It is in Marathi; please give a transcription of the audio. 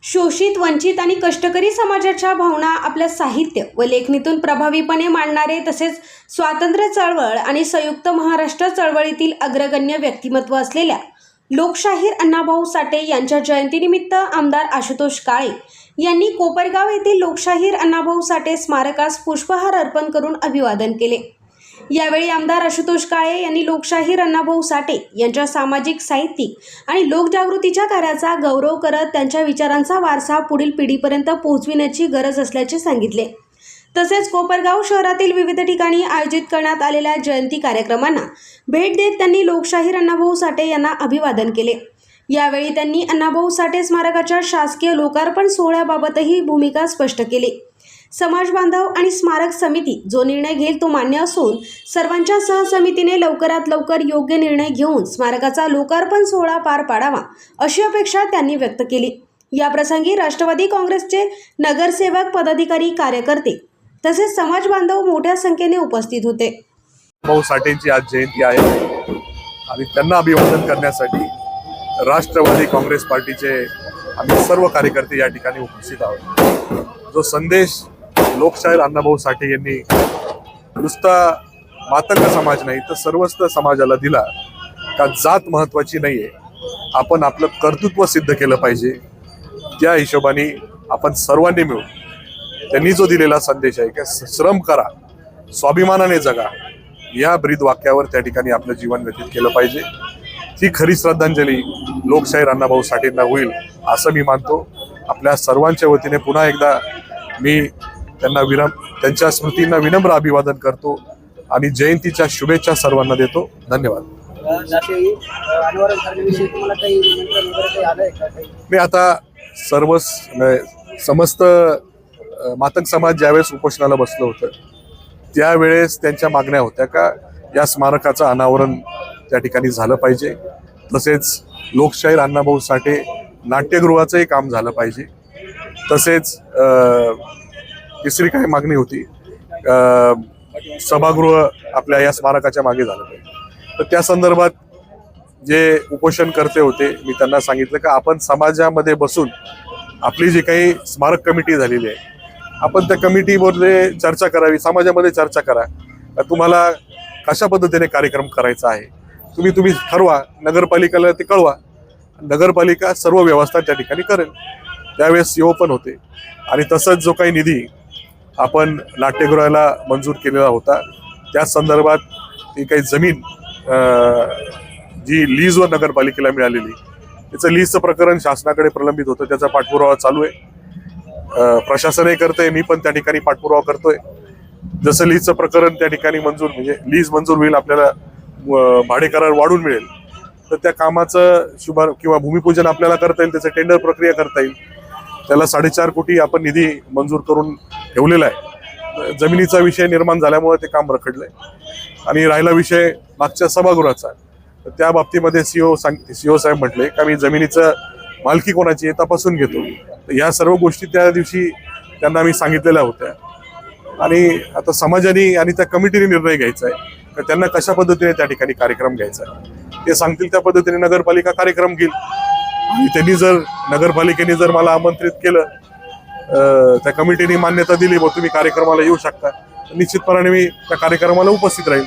शोषित, वंचित आणि कष्टकरी समाजाच्या भावना आपल्या साहित्य व लेखणीतून प्रभावीपणे मांडणारे तसेच स्वातंत्र्य चळवळ आणि संयुक्त महाराष्ट्र चळवळीतील अग्रगण्य व्यक्तिमत्व असलेल्या लोकशाहीर अण्णाभाऊ साठे यांच्या जयंतीनिमित्त आमदार आशुतोष काळे यांनी कोपरगाव येथील लोकशाहीर अण्णाभाऊ साठे स्मारकास पुष्पहार अर्पण करून अभिवादन केले। यावेळी आमदार आशुतोष काळे यांनी लोकशाहीर अण्णाभाऊ साठे यांच्या सामाजिक, साहित्यिक आणि लोकजागृतीच्या कार्याचा गौरव करत त्यांच्या विचारांचा वारसा पुढील पिढीपर्यंत पोहोचविण्याची गरज असल्याचे सांगितले। तसेच कोपरगाव शहरातील विविध ठिकाणी आयोजित करण्यात आलेल्या जयंती कार्यक्रमांना भेट देत त्यांनी लोकशाहीर अण्णाभाऊ साठे यांना अभिवादन केले। यावेळी त्यांनी अण्णाभाऊ साठे स्मारकाच्या शासकीय लोकार्पण सोहळ्याबाबतही भूमिका स्पष्ट केली। समाज बांधव आणि स्मारक समिती जो निर्णय घेईल तो मान्य असून सर्वांच्या सहसमितीने लवकरात लवकर योग्य निर्णय घेऊन स्मारकाचा लोकार्पण सोहळा पार पाडावा अशी अपेक्षा त्यांनी व्यक्त केली। या प्रसंगी राष्ट्रवादी काँग्रेसचे नगरसेवक, पदाधिकारी, कार्यकर्ते तसेच समाज बांधव मोठ्या संख्येने उपस्थित होते। भाऊ साठेंची आज जयंती आहे आणि त्यांना अभिवादन करण्यासाठी राष्ट्रवादी काँग्रेस पार्टीचे आम्ही सर्व कार्यकर्ते या ठिकाणी उपस्थित आहोत। जो संदेश लोकशाहीर अण्णाभाऊ साठे यांनी नुसता मातंग समाज नाही तर सर्वच समाजाला दिला का जात महत्वाची नाहीये, आपण आपलं कर्तृत्व सिद्ध केलं पाहिजे। त्या हिशोबाने आपण सर्वांनी मिळून त्यांनी जो दिलेला संदेश आहे की श्रम करा, स्वाभिमानाने जगा, या ब्रीद वाक्यावर त्या ठिकाणी आपलं जीवन व्यतीत केलं पाहिजे। ती खरी श्रद्धांजली लोकशाहीर अण्णाभाऊ साठेंना होईल असं मी मानतो। आपल्या सर्वांच्या वतीने पुन्हा एकदा मी त्यांच्या स्मृतींना विनम्र अभिवादन करतो आणि जयंतीच्या शुभेच्छा सर्वांना देतो। धन्यवाद। मी आता समस्त मातंग समाज ज्यावेळेस उपोषणाला बसलं होतं त्यावेळेस त्यांच्या मागण्या होत्या का या स्मारकाचं अनावरण त्या ठिकाणी झालं पाहिजे, तसेच लोकशाहीर अण्णाभाऊ साठे नाट्यगृहाचंही काम झालं पाहिजे, तसेच तिसरी काय मागणी होती, सभागृह आपल्या या स्मारकाच्या मागे झालं पाहिजे। तर त्या संदर्भात जे उपोषणकर्ते होते मी त्यांना सांगितलं की आपण समाजामध्ये बसून आपली जी काही स्मारक कमिटी झालेली आहे आपण त्या कमिटीमध्ये चर्चा करावी, समाजामध्ये चर्चा करा तुम्हाला कशा पद्धतीने कार्यक्रम करायचा आहे, तुम्ही ठरवा, नगरपालिकेला ते कळवा, नगरपालिका सर्व व्यवस्था त्या ठिकाणी करेल। त्यावेळेस सीओ पण होते आणि तसंच जो काही निधी आपण नाट्यगृहाला मंजूर केलेला होता त्या संदर्भात ती काही जमीन जी लीजवर नगरपालिकेला मिळालेली त्याचं लीजचं प्रकरण शासनाकडे प्रलंबित होतं, त्याचा पाठपुरावा चालू आहे। प्रशासनही करतंय, मी पण त्या ठिकाणी पाठपुरावा करतोय। जसं लीजचं प्रकरण त्या ठिकाणी लीज मंजूर होईल, आपल्याला भाडे करार वाढून मिळेल तर त्या कामाचं शुभारंभ किंवा भूमिपूजन आपल्याला करता येईल, त्याचं टेंडर प्रक्रिया करता येईल। त्याला 4.5 कोटी आपण निधी मंजूर करून ठेवलेला आहे। जमिनीचा विषय निर्माण झाल्यामुळे ते काम रखडलंय आणि राहिला विषय मागच्या सभागृहाचा, त्या बाबतीमध्ये सीओ साहेब म्हटले का मी जमिनीचं मालकी कोणाची आहे तपासून घेतो। या सर्व गोष्टी त्या दिवशी त्यांना मी सांगितलेल्या होत्या आणि आता समाजाने आणि त्या कमिटीने निर्णय घ्यायचा आहे तर त्यांना कशा पद्धतीने त्या ठिकाणी कार्यक्रम घ्यायचा आहे ते सांगतील, त्या पद्धतीने नगरपालिका कार्यक्रम घेईल। आणि त्यांनी नगरपालिकेने जर मला आमंत्रित केलं, त्या कमिटीने मान्यता दिली व तुम्ही कार्यक्रमाला येऊ शकता, निश्चितपणे मी त्या कार्यक्रमाला उपस्थित राहील।